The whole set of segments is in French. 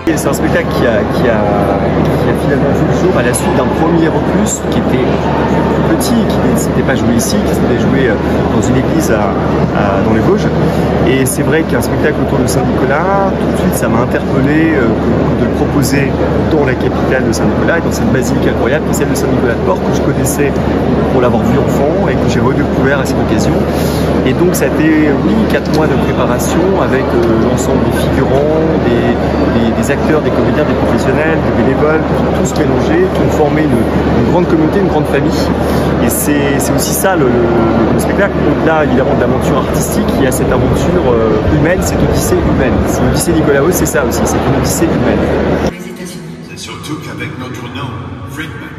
C'est un spectacle qui a finalement vu le jour à la suite d'un premier opus qui était petit, qui ne s'était pas joué ici, qui s'était joué dans une église dans les Vosges. Et c'est vrai qu'un spectacle autour de Saint-Nicolas, tout de suite ça m'a interpellé de le proposer dans la capitale de Saint-Nicolas et dans cette basilique incroyable qui est celle de Saint-Nicolas de Port, que je connaissais pour l'avoir vu enfant et que j'ai redécouvert à cette occasion. Et donc ça a été, oui, 4 mois de préparation avec l'ensemble des figurants, des acteurs, des comédiens, des professionnels, des bénévoles, qui ont tous mélangé, qui ont formé une grande communauté, une grande famille. Et c'est aussi ça le spectacle. Au-delà évidemment de l'aventure artistique, il y a cette aventure humaine, cette odyssée humaine. L'Odyssée Nicolaos, c'est ça aussi, c'est une odyssée humaine. C'est surtout qu'avec notre nom, Friedman,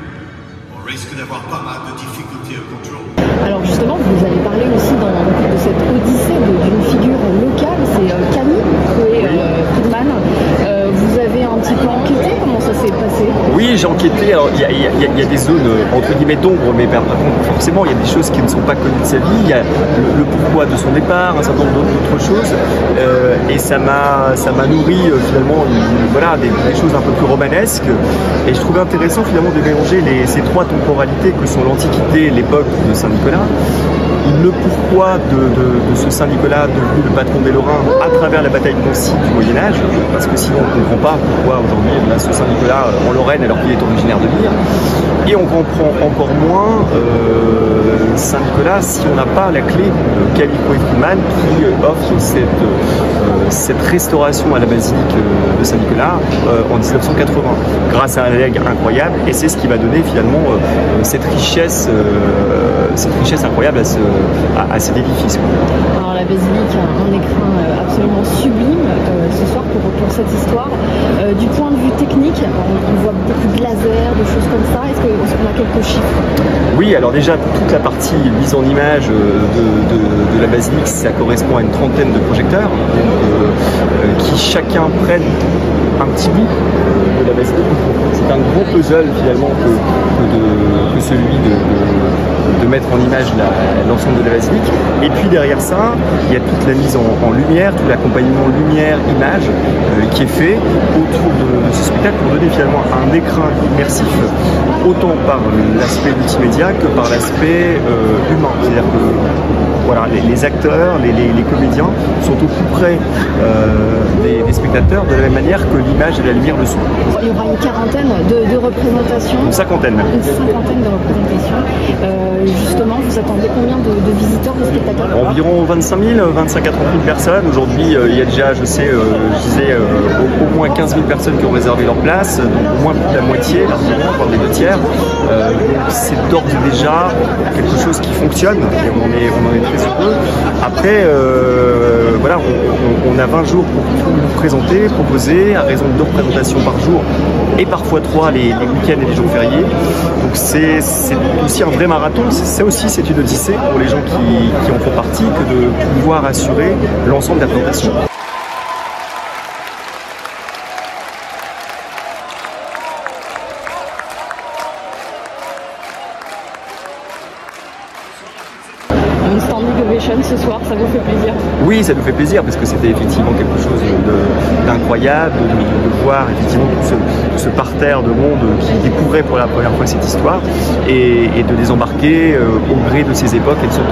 on risque d'avoir pas mal de difficultés au contrôle. Alors justement, vous avez parlé aussi de cette odyssée d'une figure locale, c'est Camille Friedman. Vous avez un petit peu enquêté, comment ça s'est passé? Oui, j'ai enquêté. Alors, il y a des zones entre guillemets d'ombre, mais par contre, forcément, il y a des choses qui ne sont pas connues de sa vie. Il y a le pourquoi de son départ, un certain nombre d'autres choses, et ça m'a nourri finalement, voilà, des choses un peu plus romanesques. Et je trouvais intéressant finalement de mélanger ces 3 temporalités que sont l'Antiquité, l'époque de Saint-Nicolas, le pourquoi de ce Saint-Nicolas devenu le patron des Lorrains à travers la bataille de Nancy du Moyen-Âge, parce que sinon on ne comprend pas pourquoi aujourd'hui on a ce Saint-Nicolas en Lorraine alors qu'il est originaire de Myre. Et on comprend encore moins Saint-Nicolas si on n'a pas la clé de Camille Friedman qui offre cette restauration à la basilique de Saint-Nicolas en 1980, grâce à un legs incroyable, et c'est ce qui va donner finalement cette richesse incroyable à cet édifice. Alors la basilique a un écrin absolument sublime ce soir pour cette histoire. Du point de vue technique, on voit beaucoup de lasers, de choses comme ça. Est-ce qu'on a quelques chiffres? Oui, alors déjà toute la partie mise en image de la basilique, ça correspond à une trentaine de projecteurs qui chacun prennent un petit bout de la basilique. C'est un gros puzzle finalement que celui de mettre en image l'ensemble de la basilique. Et puis derrière ça, il y a toute la mise en lumière, tout l'accompagnement lumière-image qui est fait autour de ce spectacle pour donner finalement un écrin immersif, autant par l'aspect multimédia que par l'aspect humain. C'est-à-dire que voilà, les acteurs, les comédiens sont au plus près des spectateurs de la même manière que l'image et la lumière le sont. Il y aura une quarantaine de représentations. Une cinquantaine même. Une cinquantaine de représentations. Justement, vous attendez combien de visiteurs, de spectateurs? Environ 25 000, 25 à 30 000 personnes. Aujourd'hui, il y a déjà, je disais, au moins 15 000 personnes qui ont réservé leur place, donc au moins plus de la moitié, largement, voire les 2/3. Donc c'est d'ores et déjà quelque chose qui fonctionne et on en est très heureux. Après, voilà, on a 20 jours pour tout nous présenter, proposer, à raison de 2 représentations par jour et parfois 3 les week-ends et les jours fériés. Donc c'est aussi un vrai marathon. Ça aussi, c'est une odyssée pour les gens qui en font partie que de pouvoir assurer l'ensemble de la présentation. Une standing ovation ce soir, ça vous fait plaisir? Oui, ça nous fait plaisir parce que c'était effectivement quelque chose d'incroyable de voir effectivement tout ce parterre de monde qui découvrait pour la première fois cette histoire et de les embarquer au gré de ces époques et de ce temps.